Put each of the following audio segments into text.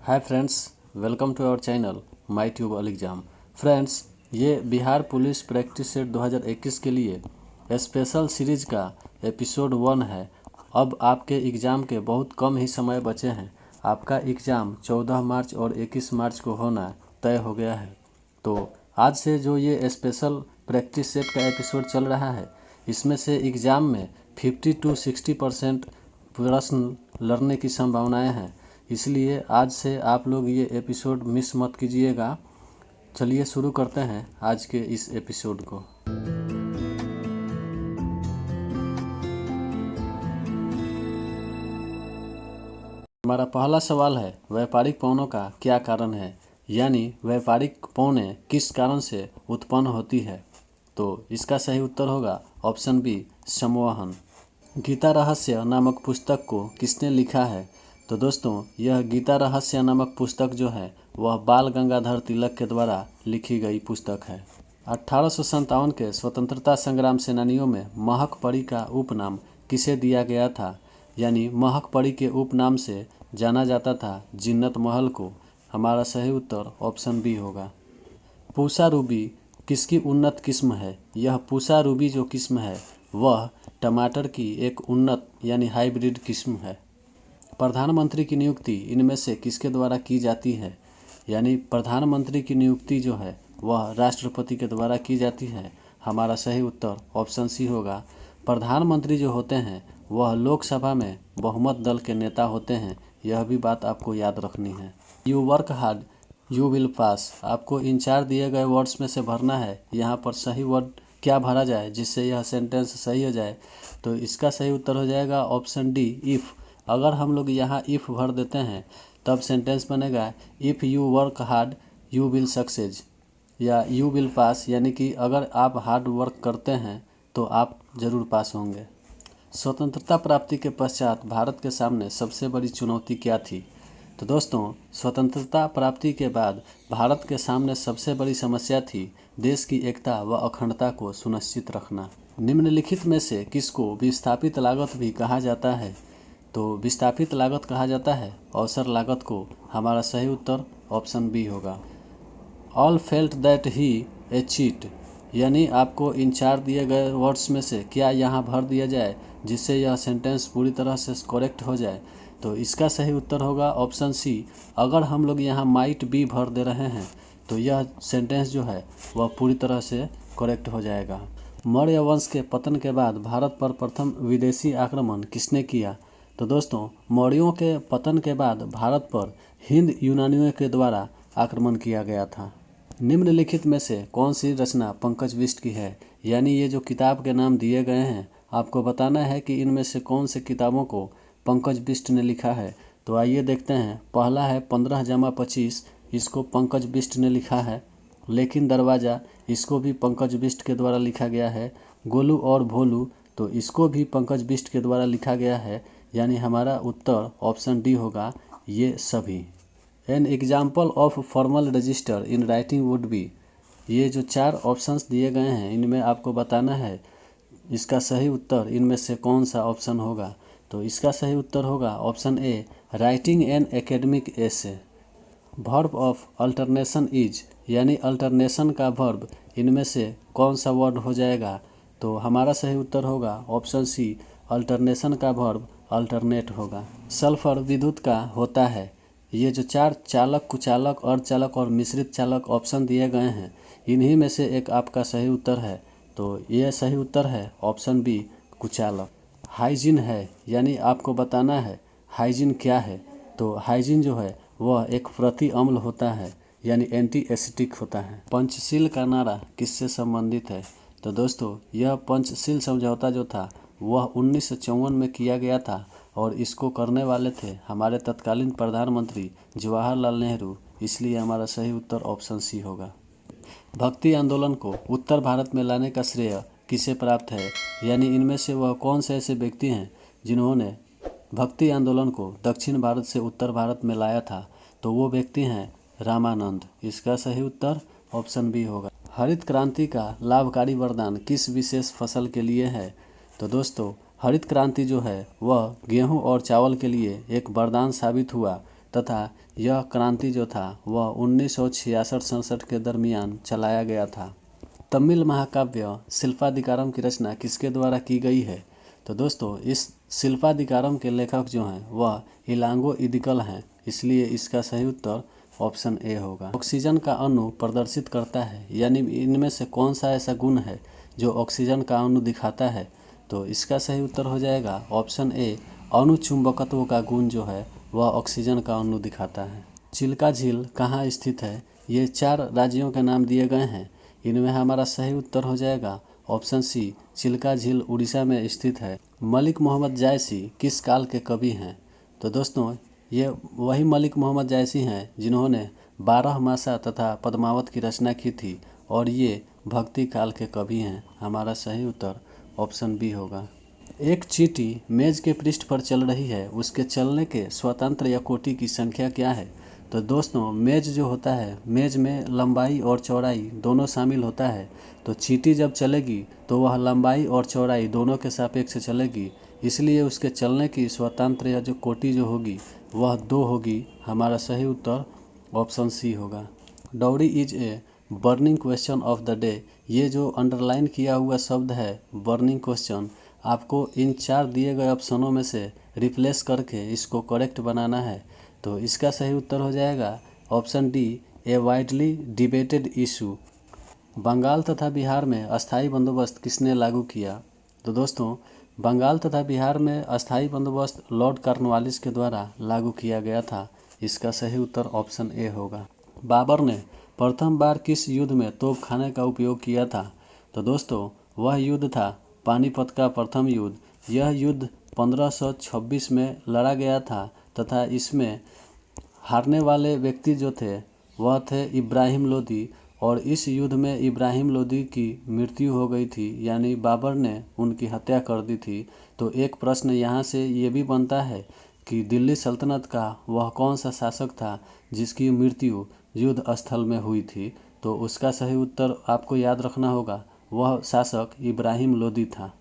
Hi friends, welcome to our channel my tube all exam. Friends, ये Bihar police practice set 2021 के लिए special series का episode 1 है। अब आपके एग्ज़ाम के बहुत कम ही समय बचे हैं। आपका एग्ज़ाम 14 मार्च और 21 मार्च को होना तय हो गया है। तो आज से जो ये स्पेशल प्रैक्टिस सेट का एपिसोड चल रहा है, इसमें से एग्ज़ाम में 50 to 60% प्रश्न लड़ने की संभावनाएं हैं। इसलिए आज से आप लोग ये एपिसोड मिस मत कीजिएगा। चलिए शुरू करते हैं आज के इस एपिसोड को। हमारा पहला सवाल है, व्यापारिक पौनों का क्या कारण है, यानी व्यापारिक पौने किस कारण से उत्पन्न होती है। तो इसका सही उत्तर होगा ऑप्शन बी, संवहन। गीता रहस्य नामक पुस्तक को किसने लिखा है। तो दोस्तों, यह गीता रहस्य नामक पुस्तक जो है वह बाल गंगाधर तिलक के द्वारा लिखी गई पुस्तक है। 1857 के स्वतंत्रता संग्राम सेनानियों में महक परी का उपनाम किसे दिया गया था, यानी महक परी के उपनाम से जाना जाता था जिन्नत महल को। हमारा सही उत्तर ऑप्शन बी होगा। पूसा रूबी किसकी उन्नत किस्म है। यह पूसा रूबी जो किस्म है वह टमाटर की एक उन्नत यानी हाइब्रिड किस्म है। प्रधानमंत्री की नियुक्ति इनमें से किसके द्वारा की जाती है, यानी प्रधानमंत्री की नियुक्ति जो है वह राष्ट्रपति के द्वारा की जाती है। हमारा सही उत्तर ऑप्शन सी होगा। प्रधानमंत्री जो होते हैं वह लोकसभा में बहुमत दल के नेता होते हैं। यह भी बात आपको याद रखनी है। You work hard you will pass. आपको इन 4 दिए गए वर्ड्स में से भरना है। यहाँ पर सही वर्ड क्या भरा जाए जिससे यह सेंटेंस सही हो जाए। तो इसका सही उत्तर हो जाएगा ऑप्शन डी, इफ़। अगर हम लोग यहाँ इफ़ भर देते हैं तब सेंटेंस बनेगा if you work hard you will success या यू विल पास, यानी कि अगर आप हार्ड वर्क करते हैं तो आप ज़रूर पास होंगे। स्वतंत्रता प्राप्ति के पश्चात भारत के सामने सबसे बड़ी चुनौती क्या थी। तो दोस्तों, स्वतंत्रता प्राप्ति के बाद भारत के सामने सबसे बड़ी समस्या थी देश की एकता व अखंडता को सुनिश्चित रखना। निम्नलिखित में से किसको विस्थापित लागत भी कहा जाता है। तो विस्थापित लागत कहा जाता है अवसर लागत को। हमारा सही उत्तर ऑप्शन बी होगा। All felt that he A cheat, यानी आपको इन 4 दिए गए वर्ड्स में से क्या यहाँ भर दिया जाए जिससे यह सेंटेंस पूरी तरह से करेक्ट हो जाए। तो इसका सही उत्तर होगा ऑप्शन सी। अगर हम लोग यहाँ माइट बी भर दे रहे हैं तो यह सेंटेंस जो है वह पूरी तरह से करेक्ट हो जाएगा। मौर्य वंश के पतन के बाद भारत पर प्रथम विदेशी आक्रमण किसने किया। तो दोस्तों, मौर्यों के पतन के बाद भारत पर हिंद यूनानियों के द्वारा आक्रमण किया गया था। निम्नलिखित में से कौन सी रचना पंकज बिष्ट की है, यानी ये जो किताब के नाम दिए गए हैं आपको बताना है कि इनमें से कौन से किताबों को पंकज बिष्ट ने लिखा है। तो आइए देखते हैं। पहला है 15-25, इसको पंकज बिष्ट ने लिखा है। लेकिन दरवाज़ा, इसको भी पंकज बिष्ट के द्वारा लिखा गया है। गोलू और भोलू, तो इसको भी पंकज बिष्ट के द्वारा लिखा गया है। यानी हमारा उत्तर ऑप्शन डी होगा, ये सभी। An example of formal register in writing would be. ये जो 4 ऑप्शंस दिए गए हैं इनमें आपको बताना है इसका सही उत्तर इनमें से कौन सा ऑप्शन होगा। तो इसका सही उत्तर होगा option A, writing an academic essay. Verb of alternation is, यानी अल्टरनेशन का वर्ब इनमें से कौन सा वर्ड हो जाएगा। तो हमारा सही उत्तर होगा ऑप्शन सी, अल्टरनेशन का वर्ब अल्टरनेट होगा। सल्फर विद्युत का होता है। ये जो 4 चालक, कुचालक, अर्धचालक और मिश्रित चालक ऑप्शन दिए गए हैं इन्हीं में से एक आपका सही उत्तर है। तो ये सही उत्तर है ऑप्शन बी, कुचालक। हाइजीन है, यानी आपको बताना है हाइजीन क्या है। तो हाइजीन जो है वह एक प्रति अम्ल होता है, यानी एंटी एसिडिक होता है। पंचशील का नारा किससे संबंधित है। तो दोस्तों, यह पंचशील समझौता जो था वह 1954 में किया गया था और इसको करने वाले थे हमारे तत्कालीन प्रधानमंत्री जवाहरलाल नेहरू। इसलिए हमारा सही उत्तर ऑप्शन सी होगा। भक्ति आंदोलन को उत्तर भारत में लाने का श्रेय किसे प्राप्त है, यानी इनमें से वह कौन से ऐसे व्यक्ति हैं जिन्होंने भक्ति आंदोलन को दक्षिण भारत से उत्तर भारत में लाया था। तो वो व्यक्ति हैं रामानंद। इसका सही उत्तर ऑप्शन बी होगा। हरित क्रांति का लाभकारी वरदान किस विशेष फसल के लिए है। तो दोस्तों, हरित क्रांति जो है वह गेहूं और चावल के लिए एक वरदान साबित हुआ तथा यह क्रांति जो था वह 1966-67 के दरमियान चलाया गया था। तमिल महाकाव्य शिल्पाधिकारम की रचना किसके द्वारा की गई है? तो दोस्तों इस शिल्पाधिकारम के लेखक जो हैं वह इलांगो इदिकल हैं, इसलिए इसका सही उत्तर ऑप्शन ए होगा। ऑक्सीजन का अणु प्रदर्शित करता है, यानी इनमें से कौन सा ऐसा गुण है जो ऑक्सीजन का अणु दिखाता है? तो इसका सही उत्तर हो जाएगा ऑप्शन ए, अणुचुंबकत्व का गुण जो है वह ऑक्सीजन का अणु दिखाता है। चिल्का झील कहाँ स्थित है? ये 4 राज्यों के नाम दिए गए हैं, इनमें हमारा सही उत्तर हो जाएगा ऑप्शन सी, चिल्का झील उड़ीसा में स्थित है। मलिक मोहम्मद जायसी किस काल के कवि हैं? तो दोस्तों ये वही मलिक मोहम्मद जायसी हैं जिन्होंने 12 मासा तथा पद्मावत की रचना की थी और ये भक्ति काल के कवि हैं। हमारा सही उत्तर ऑप्शन बी होगा। एक चींटी मेज के पृष्ठ पर चल रही है, उसके चलने के स्वतंत्र या कोटि की संख्या क्या है? तो दोस्तों मेज जो होता है, मेज में लंबाई और चौड़ाई दोनों शामिल होता है। तो चींटी जब चलेगी तो वह लंबाई और चौड़ाई दोनों के सापेक्ष चलेगी, इसलिए उसके चलने की स्वतंत्र या जो कोटि जो होगी वह 2 होगी। हमारा सही उत्तर ऑप्शन सी होगा। Dowry is a burning question of the day, ये जो अंडरलाइन किया हुआ शब्द है बर्निंग क्वेश्चन, आपको इन 4 दिए गए ऑप्शनों में से रिप्लेस करके इसको करेक्ट बनाना है। तो इसका सही उत्तर हो जाएगा ऑप्शन डी, ए वाइडली डिबेटेड इशू। बंगाल तथा बिहार में अस्थाई बंदोबस्त किसने लागू किया? तो दोस्तों बंगाल तथा बिहार में अस्थाई बंदोबस्त लॉर्ड कॉर्नवालिस के द्वारा लागू किया गया था। इसका सही उत्तर ऑप्शन ए होगा। बाबर ने प्रथम बार किस युद्ध में तोपखाने का उपयोग किया था? तो दोस्तों वह युद्ध था पानीपत का प्रथम युद्ध। यह युद्ध 1526 में लड़ा गया था तथा इसमें हारने वाले व्यक्ति जो थे वह थे इब्राहिम लोदी, और इस युद्ध में इब्राहिम लोदी की मृत्यु हो गई थी, यानी बाबर ने उनकी हत्या कर दी थी। तो एक प्रश्न यहाँ से ये भी बनता है कि दिल्ली सल्तनत का वह कौन सा शासक था जिसकी मृत्यु युद्ध स्थल में हुई थी? तो उसका सही उत्तर आपको याद रखना होगा, वह शासक इब्राहिम लोदी था।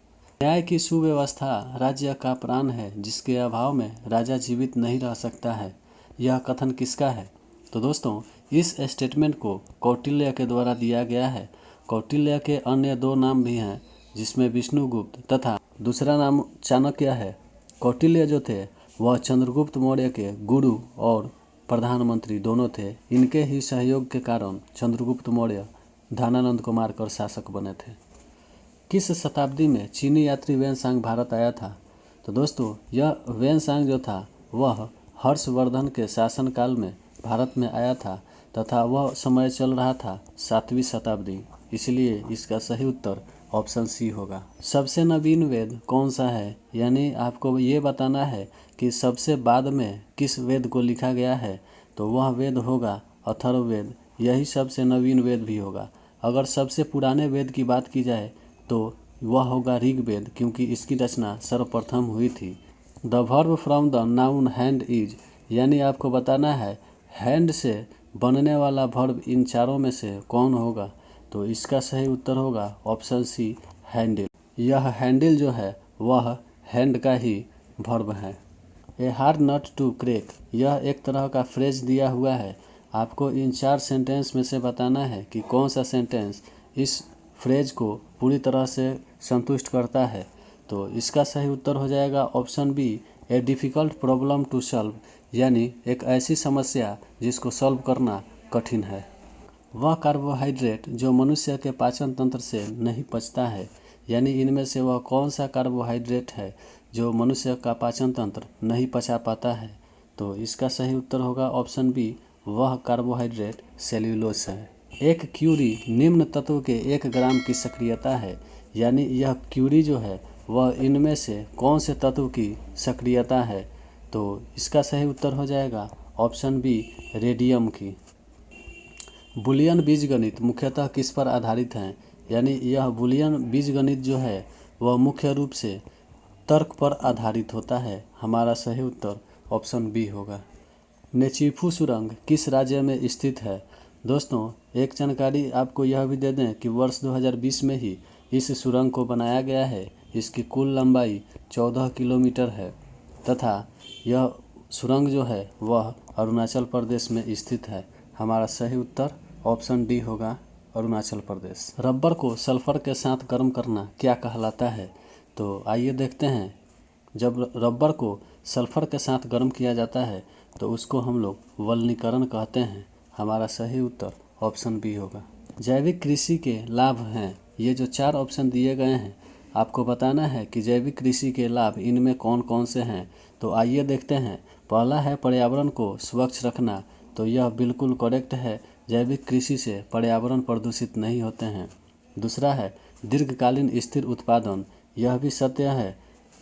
न्याय की सुव्यवस्था राज्य का प्राण है, जिसके अभाव में राजा जीवित नहीं रह सकता है। यह कथन किसका है? तो दोस्तों इस स्टेटमेंट को कौटिल्य के द्वारा दिया गया है। कौटिल्य के अन्य 2 नाम भी हैं, जिसमें विष्णुगुप्त तथा दूसरा नाम चाणक्य है। कौटिल्य जो थे वह चंद्रगुप्त मौर्य के गुरु और प्रधानमंत्री दोनों थे। इनके ही सहयोग के कारण चंद्रगुप्त मौर्य धनानंद को मारकर शासक बने थे। किस शताब्दी में चीनी यात्री वेनसांग भारत आया था? तो दोस्तों यह वेनसांग जो था वह हर्षवर्धन के शासनकाल में भारत में आया था तथा वह समय चल रहा था 7वीं शताब्दी, इसलिए इसका सही उत्तर ऑप्शन सी होगा। सबसे नवीन वेद कौन सा है? यानी आपको ये बताना है कि सबसे बाद में किस वेद को लिखा गया है, तो वह वेद होगा अथर्ववेद। यही सबसे नवीन वेद भी होगा। अगर सबसे पुराने वेद की बात की जाए तो वह होगा ऋग्वेद, क्योंकि इसकी रचना सर्वप्रथम हुई थी। The verb from the noun hand is, यानी आपको बताना है हैंड से बनने वाला वर्ब इन 4 में से कौन होगा? तो इसका सही उत्तर होगा ऑप्शन सी, हैंडल। यह हैंडल जो है वह हैंड का ही वर्ब है। A hard nut to crack, यह एक तरह का फ्रेज दिया हुआ है। आपको इन 4 सेंटेंस में से बताना है कि कौन सा सेंटेंस इस फ्रेज को पूरी तरह से संतुष्ट करता है। तो इसका सही उत्तर हो जाएगा option B, a difficult problem to solve, यानी एक ऐसी समस्या जिसको सॉल्व करना कठिन है। वह कार्बोहाइड्रेट जो मनुष्य के पाचन तंत्र से नहीं पचता है, यानी इनमें से वह कौन सा कार्बोहाइड्रेट है जो मनुष्य का पाचन तंत्र नहीं पचा पाता है? तो इसका सही उत्तर होगा ऑप्शन बी, वह कार्बोहाइड्रेट सेल्यूलोज है। एक क्यूरी निम्न तत्व के 1 ग्राम की सक्रियता है, यानी यह क्यूरी जो है वह इनमें से कौन से तत्व की सक्रियता है? तो इसका सही उत्तर हो जाएगा ऑप्शन बी, रेडियम की। बुलियन बीजगणित मुख्यतः किस पर आधारित हैं? यानी यह बुलियन बीजगणित जो है वह मुख्य रूप से तर्क पर आधारित होता है। हमारा सही उत्तर ऑप्शन बी होगा। नेचीफू सुरंग किस राज्य में स्थित है? दोस्तों एक जानकारी आपको यह भी दे दें कि वर्ष 2020 में ही इस सुरंग को बनाया गया है। इसकी कुल लंबाई 14 किलोमीटर है तथा यह सुरंग जो है वह अरुणाचल प्रदेश में स्थित है। हमारा सही उत्तर ऑप्शन डी होगा, अरुणाचल प्रदेश। रबर को सल्फर के साथ गर्म करना क्या कहलाता है? तो आइए देखते हैं। जब रबर को सल्फर के साथ गर्म किया जाता है तो उसको हम लोग वल्नीकरण कहते हैं। हमारा सही उत्तर ऑप्शन बी होगा। जैविक कृषि के लाभ हैं। ये जो 4 ऑप्शन दिए गए हैं, आपको बताना है कि जैविक कृषि के लाभ इनमें कौन कौन से हैं। तो आइए देखते हैं। पहला है पर्यावरण को स्वच्छ रखना, तो यह बिल्कुल करेक्ट है। जैविक कृषि से पर्यावरण प्रदूषित नहीं होते हैं। दूसरा है दीर्घकालीन स्थिर उत्पादन, यह भी सत्य है।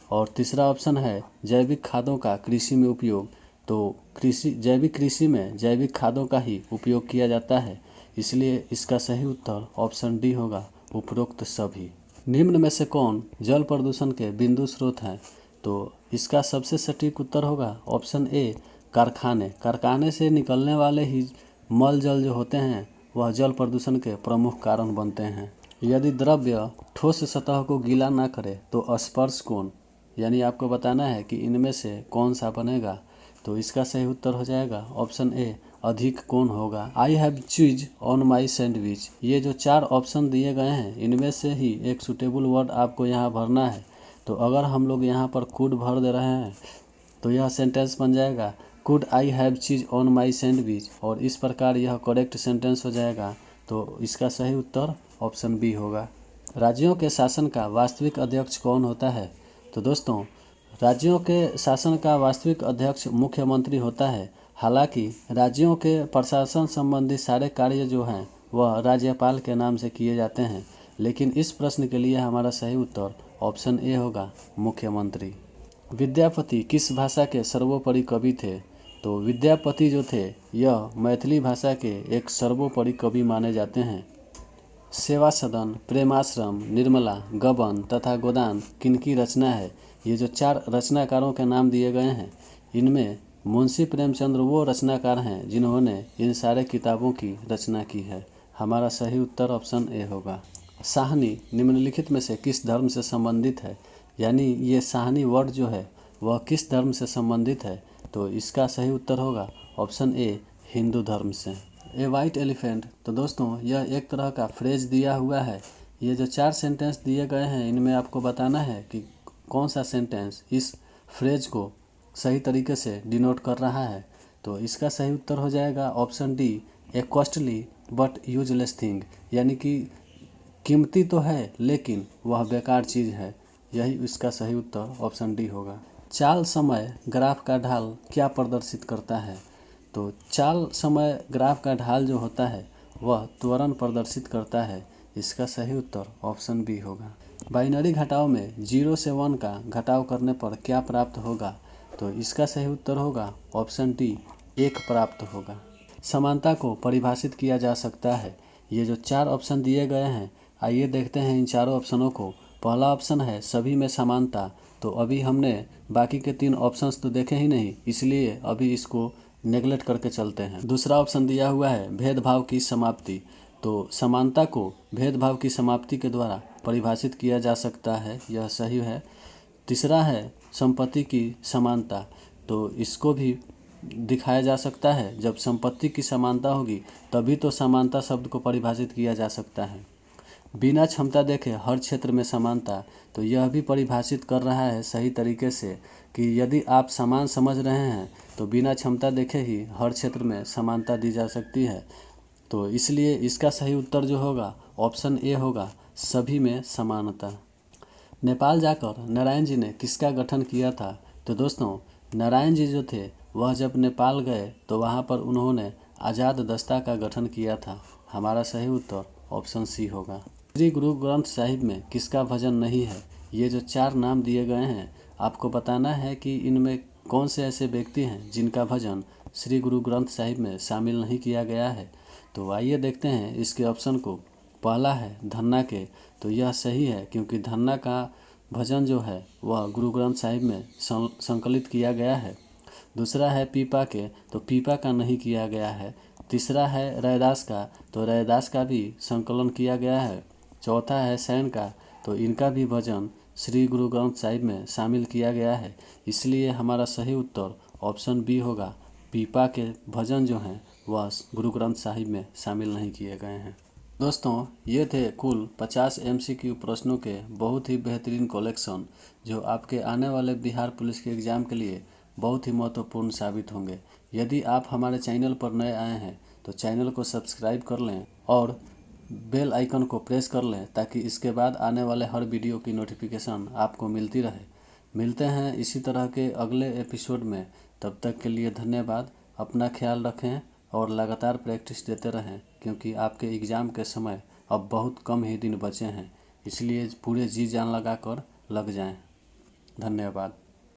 और तीसरा ऑप्शन है जैविक खादों का कृषि में उपयोग, तो जैविक कृषि में जैविक खादों का ही उपयोग किया जाता है, इसलिए इसका सही उत्तर ऑप्शन डी होगा, उपरोक्त सभी। निम्न में से कौन जल प्रदूषण के बिंदु स्रोत हैं? तो इसका सबसे सटीक उत्तर होगा ऑप्शन ए, कारखाने। कारखाने से निकलने वाले ही मल जल जो होते हैं वह जल प्रदूषण के प्रमुख कारण बनते हैं। यदि द्रव्य ठोस सतह को गीला ना करे तो स्पर्श कोण, यानी आपको बताना है कि इनमें से कौन सा बनेगा। तो इसका सही उत्तर हो जाएगा ऑप्शन ए, अधिक कोण होगा। आई हैव चीज ऑन माई सैंडविच। ये जो 4 ऑप्शन दिए गए हैं इनमें से ही एक सुटेबल वर्ड आपको यहाँ भरना है। तो अगर हम लोग यहाँ पर कुड भर दे रहे हैं तो यह सेंटेंस बन जाएगा कुड आई हैव चीज ऑन माई सैंडविच, और इस प्रकार यह करेक्ट सेंटेंस हो जाएगा। तो इसका सही उत्तर ऑप्शन बी होगा। राज्यों के शासन का वास्तविक अध्यक्ष कौन होता है? तो दोस्तों, राज्यों के शासन का वास्तविक अध्यक्ष मुख्यमंत्री होता है। हालांकि राज्यों के प्रशासन संबंधी सारे कार्य जो हैं वह राज्यपाल के नाम से किए जाते हैं, लेकिन इस प्रश्न के लिए हमारा सही उत्तर ऑप्शन ए होगा, मुख्यमंत्री। विद्यापति किस भाषा के सर्वोपरि कवि थे? तो विद्यापति जो थे यह मैथिली भाषा के एक सर्वोपरि कवि माने जाते हैं। सेवा सदन, प्रेमाश्रम, निर्मला, गबन तथा गोदान किनकी रचना है? ये जो 4 रचनाकारों के नाम दिए गए हैं इनमें मुंशी प्रेमचंद्र वो रचनाकार हैं जिन्होंने इन सारे किताबों की रचना की है। हमारा सही उत्तर ऑप्शन ए होगा। साहनी निम्नलिखित में से किस धर्म से संबंधित है? यानी ये साहनी वर्ड जो है वह किस धर्म से संबंधित है? तो इसका सही उत्तर होगा ऑप्शन ए, हिंदू धर्म से। ए वाइट एलिफेंट, तो दोस्तों यह एक तरह का फ्रेज दिया हुआ है। ये जो 4 सेंटेंस दिए गए हैं इनमें आपको बताना है कि कौन सा सेंटेंस इस फ्रेज को सही तरीके से डिनोट कर रहा है। तो इसका सही उत्तर हो जाएगा option D, A costly but useless thing, यानी कि कीमती तो है लेकिन वह बेकार चीज़ है। यही इसका सही उत्तर ऑप्शन डी होगा। चाल समय ग्राफ का ढाल क्या प्रदर्शित करता है? तो चाल समय ग्राफ का ढाल जो होता है वह त्वरण प्रदर्शित करता है। इसका सही उत्तर ऑप्शन बी होगा। बाइनरी घटाव में 0 से 1 का घटाव करने पर क्या प्राप्त होगा? तो इसका सही उत्तर होगा ऑप्शन डी, 1 प्राप्त होगा। समानता को परिभाषित किया जा सकता है। ये जो 4 ऑप्शन दिए गए हैं, आइए देखते हैं इन चारों ऑप्शनों को। पहला ऑप्शन है सभी में समानता, तो अभी हमने बाकी के 3 ऑप्शंस तो देखे ही नहीं, इसलिए अभी इसको नेगलेक्ट करके चलते हैं। दूसरा ऑप्शन दिया हुआ है भेदभाव की समाप्ति, तो समानता को भेदभाव की समाप्ति के द्वारा परिभाषित किया जा सकता है, यह सही है। तीसरा है संपत्ति की समानता, तो इसको भी दिखाया जा सकता है जब संपत्ति की समानता होगी तभी तो समानता शब्द को परिभाषित किया जा सकता है। बिना क्षमता देखे हर क्षेत्र में समानता, तो यह भी परिभाषित कर रहा है सही तरीके से कि यदि आप समान समझ रहे हैं तो बिना क्षमता देखे ही हर क्षेत्र में समानता दी जा सकती है। तो इसलिए इसका सही उत्तर जो होगा ऑप्शन ए होगा, सभी में समानता। नेपाल जाकर नारायण जी ने किसका गठन किया था? तो दोस्तों, नारायण जी जो थे वह जब नेपाल गए तो वहाँ पर उन्होंने आज़ाद दस्ता का गठन किया था। हमारा सही उत्तर ऑप्शन सी होगा। श्री गुरु ग्रंथ साहिब में किसका भजन नहीं है? ये जो 4 नाम दिए गए हैं आपको बताना है कि इनमें कौन से ऐसे व्यक्ति हैं जिनका भजन श्री गुरु ग्रंथ साहिब में शामिल नहीं किया गया है। तो आइए देखते हैं इसके ऑप्शन को। पहला है धन्ना के, तो यह सही है क्योंकि धन्ना का भजन जो है वह गुरु ग्रंथ साहिब में संकलित किया गया है। दूसरा है पीपा के, तो पीपा का नहीं किया गया है। तीसरा है रैदास का, तो रैदास का भी संकलन किया गया है। चौथा है सैन का, तो इनका भी भजन श्री गुरु ग्रंथ साहिब में शामिल किया गया है। इसलिए हमारा सही उत्तर ऑप्शन बी होगा, पीपा के भजन जो हैं वह गुरु ग्रंथ साहिब में शामिल नहीं किए गए हैं। दोस्तों, ये थे कुल 50 MCQ प्रश्नों के बहुत ही बेहतरीन कलेक्शन जो आपके आने वाले बिहार पुलिस के एग्ज़ाम के लिए बहुत ही महत्वपूर्ण साबित होंगे। यदि आप हमारे चैनल पर नए आए हैं तो चैनल को सब्सक्राइब कर लें और बेल आइकन को प्रेस कर लें ताकि इसके बाद आने वाले हर वीडियो की नोटिफिकेशन आपको मिलती रहे। मिलते हैं इसी तरह के अगले एपिसोड में। तब तक के लिए धन्यवाद। अपना ख्याल रखें और लगातार प्रैक्टिस देते रहें क्योंकि आपके एग्ज़ाम के समय अब बहुत कम ही दिन बचे हैं, इसलिए पूरे जी जान लगा कर लग जाएं। धन्यवाद।